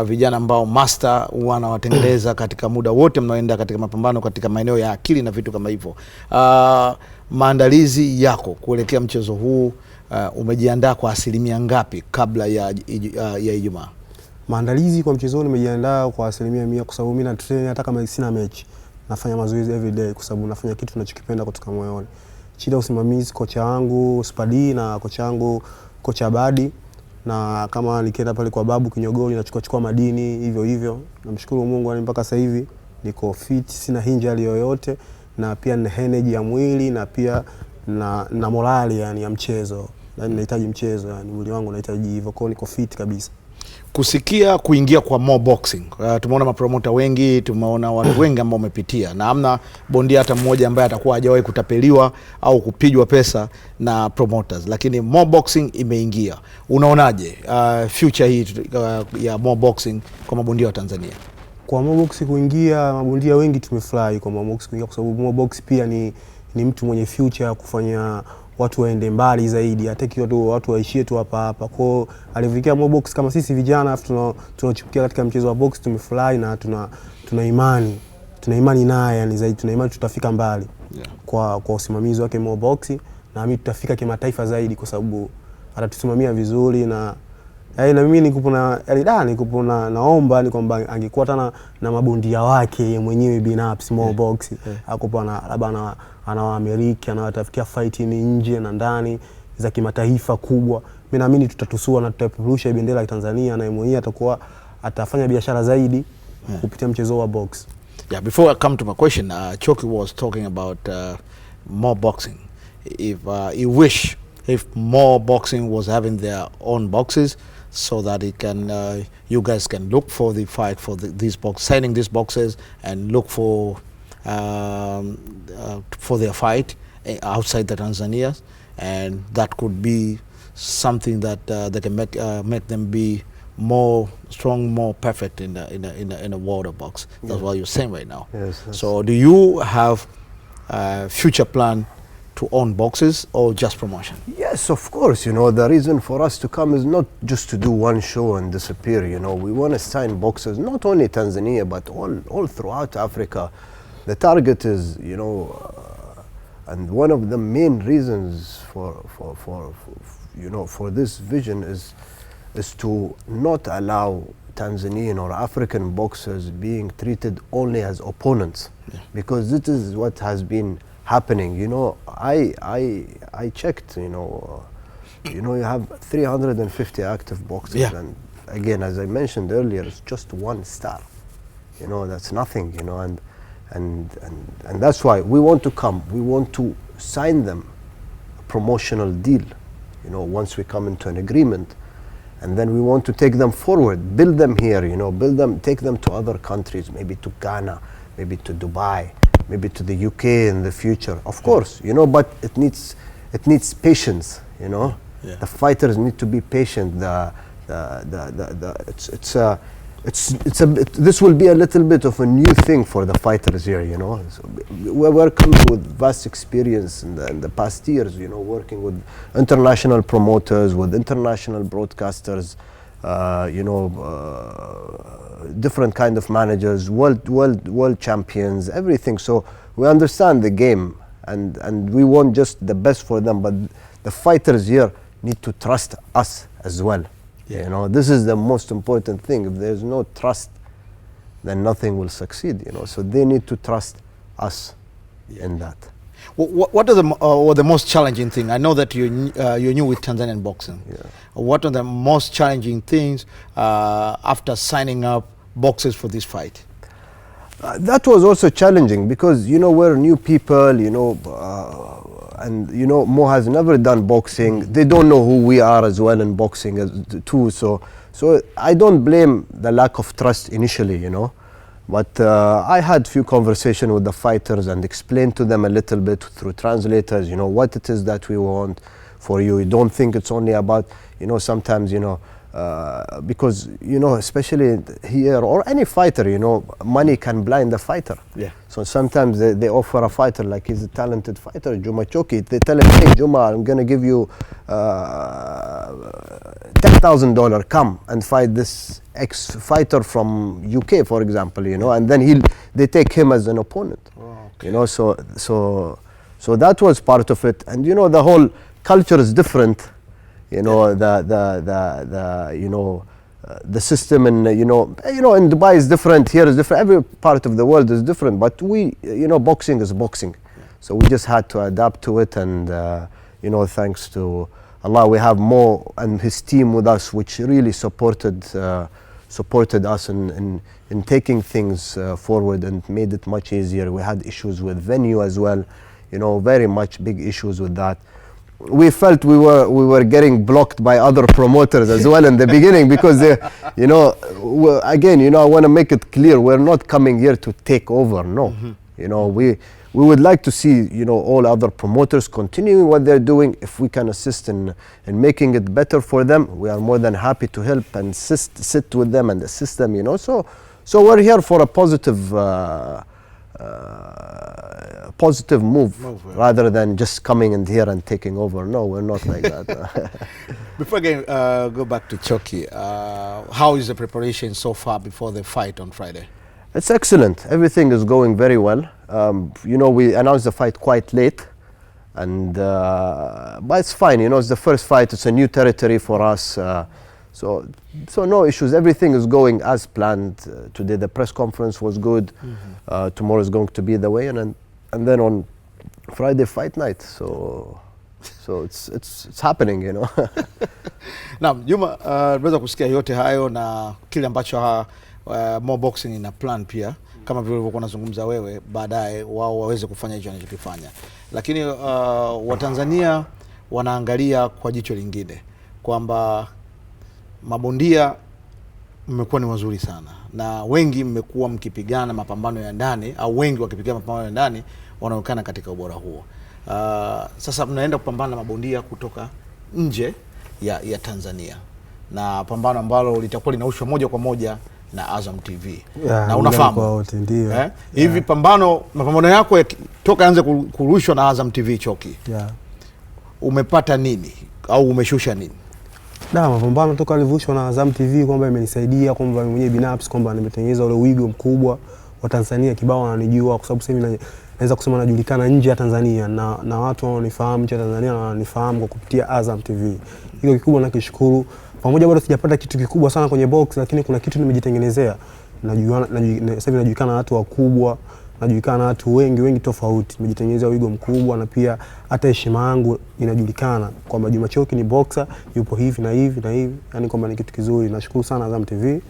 vijana ambao master wanawatengeneza katika muda wote mnaoenda katika mapambano katika maeneo ya akili na vitu kama hivyo. Maandalizi yako kuelekea mchezo huu umejiandaa kwa asilimia ngapi kabla ya Ijumaa? Maandalizi kwa mchezo nimejiandaa kwa asilimia 100 kwa sababu mimi na train hata kama sina mechi. Nafanya mazoezi every day kwa sababu nafanya kitu ninachokipenda kutoka moyoni. Chini ya usimamizi kocha wangu Spadi na kocha wangu kocha Abadi, na kama nikienda pale kwa babu Kinyogoli nachukua madini hivyo. Namshukuru Mungu yani mpaka sasa hivi niko fit, sina injury yoyote, na pia nina energy ya mwili na pia na morali yani ya mchezo. Yani nahitaji mchezo, yani mwili wangu unahitaji hivyo, kwa niko fit kabisa. Kusikia kuingia kwa more boxing, tumeona mapromota wengi, tumeona watu wengi ambao wamepitia, na hamna bondia hata mmoja ambaye atakuwa hajawahi kutapeliwa au kupigwa pesa na promoters, lakini more boxing imeingia. Unaonaje future hii ya more boxing kwa mabondia wa Tanzania? Kwa more boxing kuingia, mabondia wengi tumefurahi kwa more boxing kuingia, kwa sababu more boxing pia ni mtu mwenye future ya kufanya watu waende mbali zaidi, hataki watu waishie tu hapa. Kwa alivyofika more box kama sisi vijana tunachipukia katika mchezo wa box, tumefurahi na tuna imani naye, yani zaidi tuna imani tutafika mbali. Kwa usimamizi wake more box, na mimi tutafika kimataifa zaidi kwa sababu atatusimamia vizuri, na mimi nikupo naomba ni kwamba angekuwa tena na mabondia wake yeye mwenyewe binafsi more box, hakupo na labda ana Amerika, anawatafikia fight ni nje na ndani za kimataifa kubwa. Mimi naamini tutatusua na tutapeperusha bendera ya Tanzania, na mwenyewe atafanya biashara zaidi kupitia mchezo wa box. Yeah, before I come to my question, Choki was talking about more boxing. If you wish if more boxing was having their own boxes, so that it can you guys can look for the fight for signing these boxes and look for their fight outside the Tanzania, and that could be something that that can make them be more strong, more perfect in a world of box. That's what you're saying right now. Yes, so do you have future plan to own boxes or just promotion? Yes, of course. You know, the reason for us to come is not just to do one show and disappear. You know, we want to sign boxers, not only Tanzania, but all throughout Africa. The target is, you know, and one of the main reasons for this vision is to not allow Tanzanian or African boxers being treated only as opponents, because this is what has been happening. You know, I checked. You know, you have 350 active boxers, and again, as I mentioned earlier, it's just one star. You know, that's nothing. You know, and that's why we want to come. We want to sign them a promotional deal. You know, once we come into an agreement, and then we want to take them forward, build them here. You know, take them to other countries, maybe to Ghana, maybe to Dubai, maybe to the UK in the future. Of course, you know, but it needs patience. You know, the fighters need to be patient. This will be a little bit of a new thing for the fighters here. You know, so we're coming with vast experience in the past years. You know, working with international promoters, with international broadcasters. You know, different kind of managers, world champions, everything. So we understand the game, and we want just the best for them. But the fighters here need to trust us as well. You know, this is the most important thing. If there's no trust, then nothing will succeed. You know, so they need to trust us in that. What are the most challenging thing? I know that you're new with Tanzanian boxing. What are the most challenging things after signing up boxers for this fight? That was also challenging because, you know, we're new people, you know, and, you know, Mo has never done boxing. They don't know who we are as well in boxing too. So I don't blame the lack of trust initially, you know. But I had few conversations with the fighters and explained to them a little bit through translators, you know, what it is that we want for you. You don't think it's only about, you know, sometimes, you know, because, you know, especially here or any fighter, you know, money can blind the fighter. So sometimes they offer a fighter, like he's a talented fighter, Juma Choki. They tell him, hey, Juma, I'm going to give you $10,000, come and fight this ex-fighter from UK, for example, you know, and then they take him as an opponent. You know, so that was part of it. And, you know, the whole culture is different You know, the system, and in Dubai is different, here is different, every part of the world is different, but boxing is boxing. So we just had to adapt to it, and thanks to Allah, we have Mo and his team with us, which really supported us in taking things forward and made it much easier. We had issues with venue as well, very much big issues with that. We felt we were getting blocked by other promoters as well in the beginning, because again, I want to make it clear, we're not coming here to take over. No, we would like to see all other promoters continuing what they're doing. If we can assist in making it better for them, we are more than happy to help and sit with them and assist them. So we're here for a positive move, rather than just coming in here and taking over. No, we're not like that. Before again, go back to Choki, how is the preparation so far before the fight on Friday? It's excellent. Everything is going very well. We announced the fight quite late, and but it's fine. It's the first fight. It's a new territory for us. So no issues. Everything is going as planned. Today the press conference was good. Tomorrow is going to be the weigh-in, and then on Friday fight night. So it's happening. Naam, Juma, tunaweza kusikia yote hayo na kile ambacho Mo Boxing ina plan pia, kama vile ulivyokuwa unazungumza wewe, baadaye wao waweze kufanya hicho wanachokifanya. Lakini Watanzania wanaangalia kwa jicho lingine kwamba mabondia mmekuwa ni wazuri sana, na wengi mmekuwa mkipigana mapambano ya ndani, au wengi wakipigana mapambano ya ndani wanaonekana katika ubora huo. Sasa mnaenda kupambana na mabondia kutoka nje ya Tanzania, na pambano ambalo litakuwa linarushwa moja kwa moja na Azam TV. Na unafahamu hivi mapambano yako toka anze kurushwa na Azam TV Choki, umepata nini au umeshusha nini? Mapambano toka alivushwa na Azam TV kwamba imenisaidia, kwamba mwenyewe binafsi kwamba nimetengeneza ule wigo mkubwa wa Tanzania, kibao wananijua, kwa sababu sasa naweza kusema najulikana nje ya Tanzania, na watu wanaonifahamu nje ya Tanzania na wananifahamu kwa kupitia Azam TV. Hilo kikubwa nakishukuru. Pamoja bado sijapata kitu kikubwa sana kwenye box, lakini kuna kitu nimejitengenezea. Sasa najulikana na watu wakubwa, najulikana na watu wengi tofauti. Nimejitengenezea wigo mkubwa, na pia hata heshima yangu inajulikana kwamba Juma Choki ni boxer, yupo hivi na hivi na hivi. Yaani kwamba ni kitu kizuri. Nashukuru sana Azam TV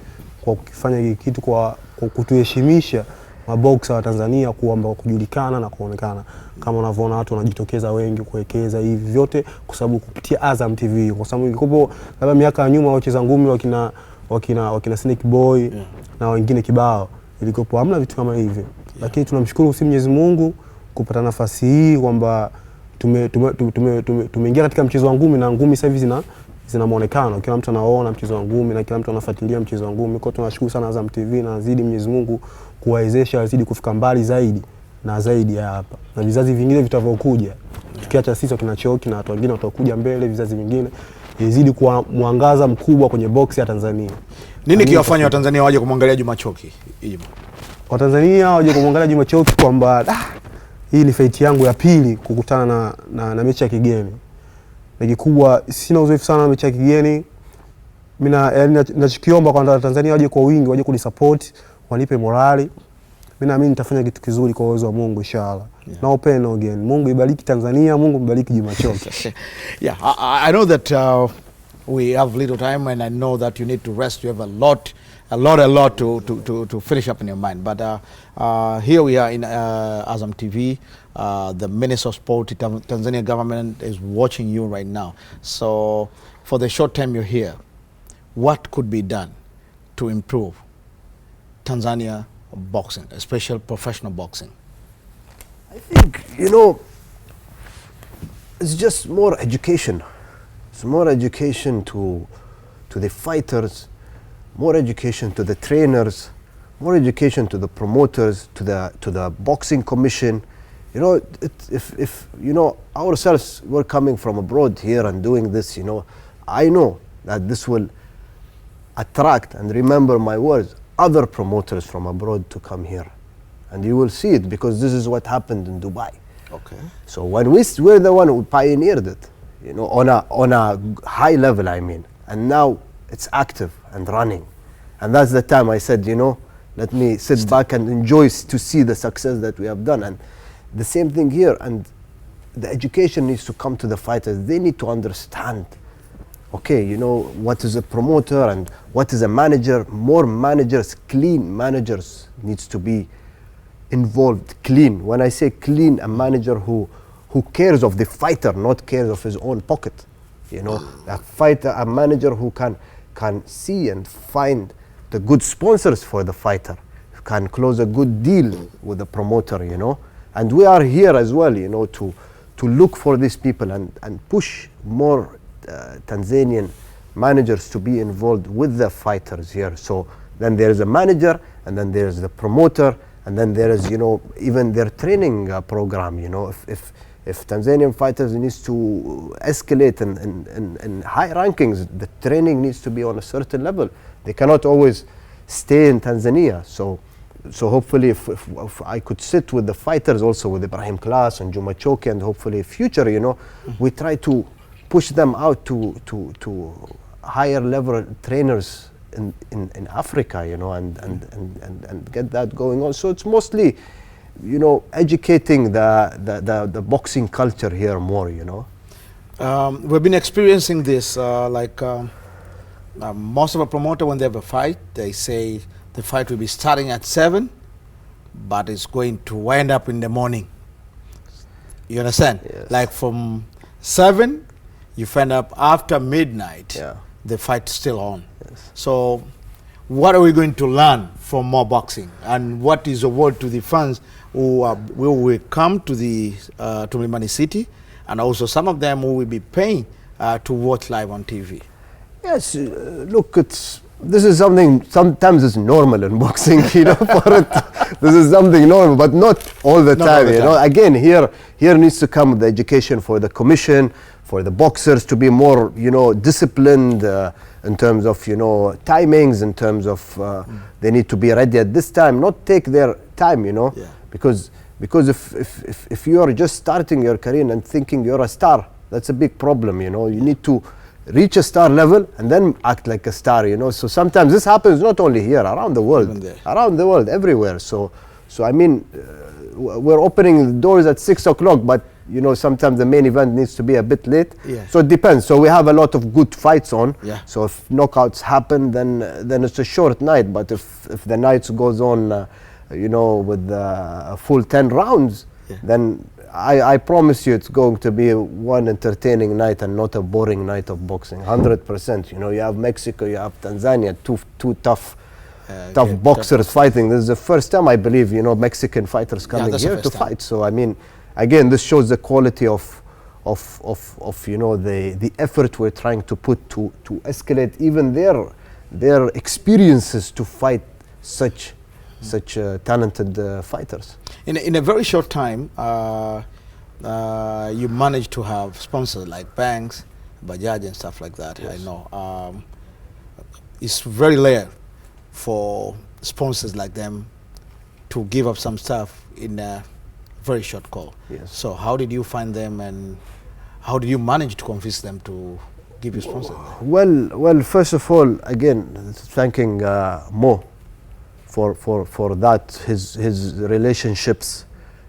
kwa kufanya hiki kitu, kwa kutuheshimisha maboxer wa Tanzania kwamba kujulikana na kuonekana. Kama unavyoona watu wanajitokeza wengi kuwekeza hivi vyote kwa sababu kupitia Azam TV. Kwa sababu ilikopo labda miaka ya nyuma wacheza ngumi wakina Snake Boy na wengine kibao, ilikopo hamna vitu kama hivi. Lakini tunamshukuru Mwenyezi Mungu kupata nafasi hii kwamba tumeingia katika mchezo wa ngumi, na ngumi sasa hivi zina muonekano. Kila mtu anaona mchezo wa ngumi na kila mtu anafuatilia mchezo wa ngumi. Kwa tunashukuru sana Azam TV, na azidi Mwenyezi Mungu kuwawezesha wazidi kufika mbali zaidi na zaidi ya hapa, na vizazi vingine vitavyokuja, tukiacha sisi wakina Choki na watu wengine watakuja mbele, vizazi vingine izidi kuwa mwangaza mkubwa kwenye box ya Tanzania. Nini kiwafanya Watanzania waje kumwangalia Juma Choki? Watanzania waje kumwangalia Juma Choki kwamba hii ni fight yangu ya pili kukutana na mechi ya kigeni. Na kikubwa sina uzoefu sana na mechi ya kigeni. Mimi nachikiomba kwa Tanzania waje kwa wingi, waje kunisupport, wanipe morali. Mimi naamini nitafanya kitu kizuri kwa uwezo wa Mungu inshallah. Na open again. Mungu ibariki Tanzania, Mungu ibariki Juma Choki. I know that we have little time, and I know that you need to rest. You have a lot to finish up in your mind. But here we are in Azam TV. The Minister of Sport, Tanzania government is watching you right now. So for the short time you're here, what could be done to improve Tanzania boxing, especially professional boxing? I think, it's just more education. It's more education to the fighters, more education to the trainers, more education to the promoters, to the boxing commission. If ourselves, we're coming from abroad here and doing this, I know that this will attract, and remember my words, other promoters from abroad to come here. And you will see it, because this is what happened in Dubai. Okay. So when we're the one who pioneered it, you know, on a high level, I mean. And now it's active and running. And that's the time I said, you know, let me sit back and enjoy to see the success that we have done. And the same thing here. And the education needs to come to the fighters. They need to understand, okay, you know, what is a promoter and what is a manager. More managers, clean managers needs to be involved. Clean. When I say clean, a manager who cares of the fighter, not cares of his own pocket. You know, a fighter, a manager who can see and find the good sponsors for the fighter, can close a good deal with the promoter, you know. And we are here as well, you know, to look for these people and push more Tanzanian managers to be involved with the fighters here. So then there is a manager, and then there is the promoter, and then there is, you know, even their training program, you know. If Tanzanian fighters needs to escalate in high rankings, the training needs to be on a certain level. They cannot always stay in Tanzania. So hopefully if I could sit with the fighters, also with Ibrahim Class and Juma Choki, and hopefully future, you know, we try to push them out to higher level trainers in Africa, you know, and get that going on. So it's mostly, you know, educating the boxing culture here more, you know. We've been experiencing this, most of a promoter, when they have a fight, they say the fight will be starting at 7, but it's going to wind up in the morning. You understand? Yes. Like from 7, you find up after midnight, Yeah. the fight's still on. Yes. So what are we going to learn from more boxing? And what is the word to the fans who will come to the to Mlimani City, and also some of them who will be paying to watch live on TV? Yes, look, this is something, sometimes it's normal in boxing, you know, for it. This is something normal, but not all the time, you know. Again, here needs to come the education for the commission, for the boxers to be more, you know, disciplined in terms of, you know, timings, in terms of they need to be ready at this time, not take their time, you know. Yeah. Because if you are just starting your career and thinking you're a star, that's a big problem, you know. You need to reach a star level and then act like a star, you know. So sometimes this happens not only here, around the world, everywhere. So I mean, we're opening the doors at 6 o'clock, but you know, sometimes the main event needs to be a bit late. Yeah. So it depends. So we have a lot of good fights on. Yeah. So if knockouts happen, then it's a short night. But if the nights goes on, you know, with a full 10 rounds, yeah, then I promise you it's going to be one entertaining night and not a boring night of boxing. 100%. You know, you have Mexico, you have Tanzania, two tough boxers fighting. This is the first time, I believe, you know, Mexican fighters coming here to fight. So I mean, again, this shows the quality of you know, the effort we're trying to put to escalate even their experiences to fight such talented fighters. In a very short time, you managed to have sponsors like banks, Bajaj and stuff like that. Yes. I know. It's very rare for sponsors like them to give up some stuff in a very short call. Yes. So how did you find them, and how did you manage to convince them to give you sponsors? Well, first of all, again, thanking Mo for that, his relationships,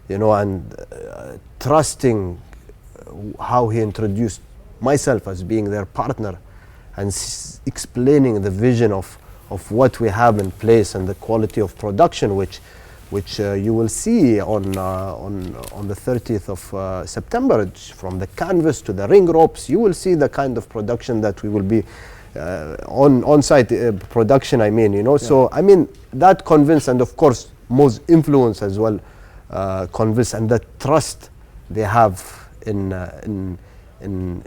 you know, and trusting how he introduced myself as being their partner, and explaining the vision of what we have in place and the quality of production, which you will see on the 30th of September, from the canvas to the ring ropes. You will see the kind of production that we will be on-site production, I mean, you know. Yeah. So I mean, that convinced, and of course Mo's influence as well convinced, and the trust they have in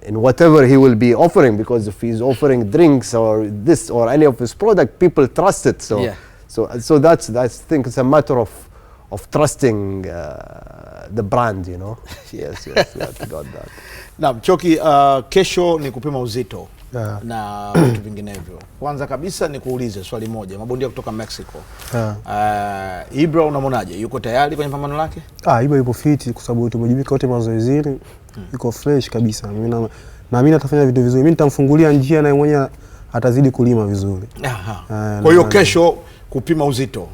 whatever he will be offering, because if he's offering drinks or this or any of his product, people trust it. So yeah. So that's I think it's a matter of trusting the brand, you know. Yes, got that. Now Choki, kesho ni kupima uzito. na vitu vinginevyo. Kwanza kabisa ni kuulize swali moja, mabondia kutoka Mmexico. Ibra unamwonaje? Yuko tayari kwenye pambano lake? Ibra yupo fit kwa sababu tumejibika wote mazoezini. Yuko fresh kabisa. Mimi atafanya vitu vizuri. Mimi nitamfungulia njia na yeye mwenyewe atazidi kulima vizuri. Kwa hiyo kesho kupima uzito.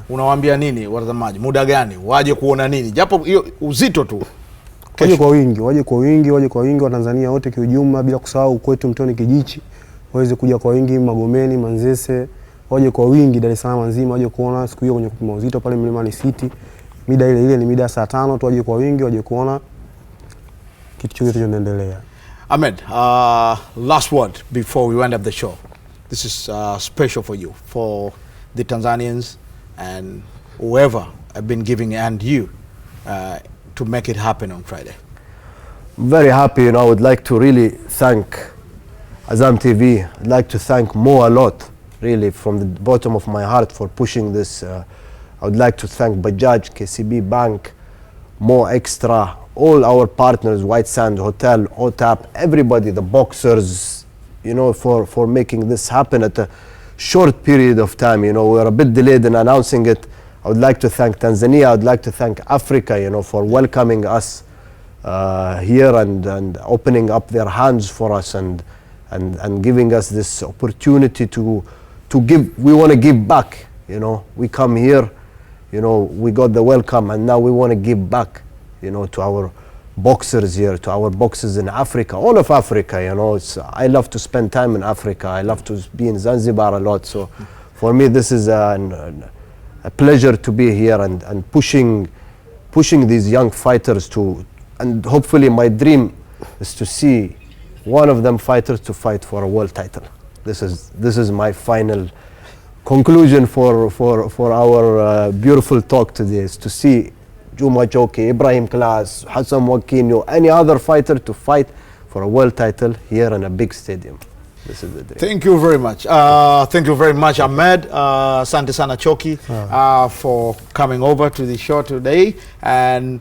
Unawaambia nini watazamaji? Muda gani? Waje kuona nini? Japo hiyo uzito tu. Waje kwa wingi wa Tanzania wote kiujumla, bila kusahau kwetu Mtoni Kijichi. Waweze kuja kwa wingi Magomeni, Manzese, waje kwa wingi Dar es Salaam nzima, waje kuona siku hiyo kwenye kupima uzito pale Mlimani City. Mida ile ni mida saa 5 tu, waje kwa wingi, waje kuona kitu chote kinaendelea. Ahmed, last word before we wind up the show. This is special for you, for the Tanzanians and whoever have been giving and you to make it happen on Friday. I'm very happy, I would like to really thank Azam TV. I'd like to thank Mo a lot, really, from the bottom of my heart for pushing this. I would like to thank Bajaj, KCB Bank, Mo Extra, all our partners, White Sand Hotel, OTAP, everybody, the boxers, for making this happen at a short period of time. We're a bit delayed in announcing it. I would like to thank Tanzania. I would like to thank Africa, for welcoming us here and opening up their hands for us and giving us this opportunity to give. We want to give back. We come here, we got the welcome, and now we want to give back, to our boxers here, to our boxers in Africa, all of Africa. I love to spend time in Africa. I love to be in Zanzibar a lot. So for me, this is a pleasure to be here and pushing these young fighters and hopefully my dream is to see one of them fighters to fight for a world title. This is my final conclusion for our beautiful talk today, is to see Juma Choki, Ibrahim Class, Hassan Wakinyo, any other fighter to fight for a world title here in a big stadium. This is the dream. Thank you very much. Thank you very much, Ahmed. Asante sana Choki for coming over to the show today. And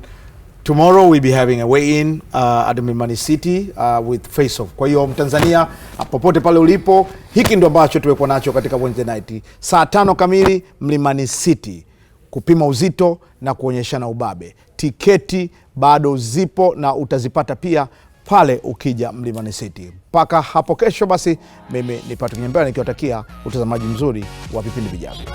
tomorrow we'll be having a weigh-in at the Mlimani City with face-off. Kwa hiyo Mtanzania popote pale ulipo, hiki ndo ambacho tumekuwa nacho katika Wednesday night. Saa 5 kamili Mlimani City. Kupima uzito na kuonyeshana ubabe. Tiketi bado zipo na utazipata pia pale ukija Mlimani City. Mpaka hapo kesho basi, mimi ni Patrick Nyembera nikiwatakia utazamaji mzuri wa vipindi vijavyo.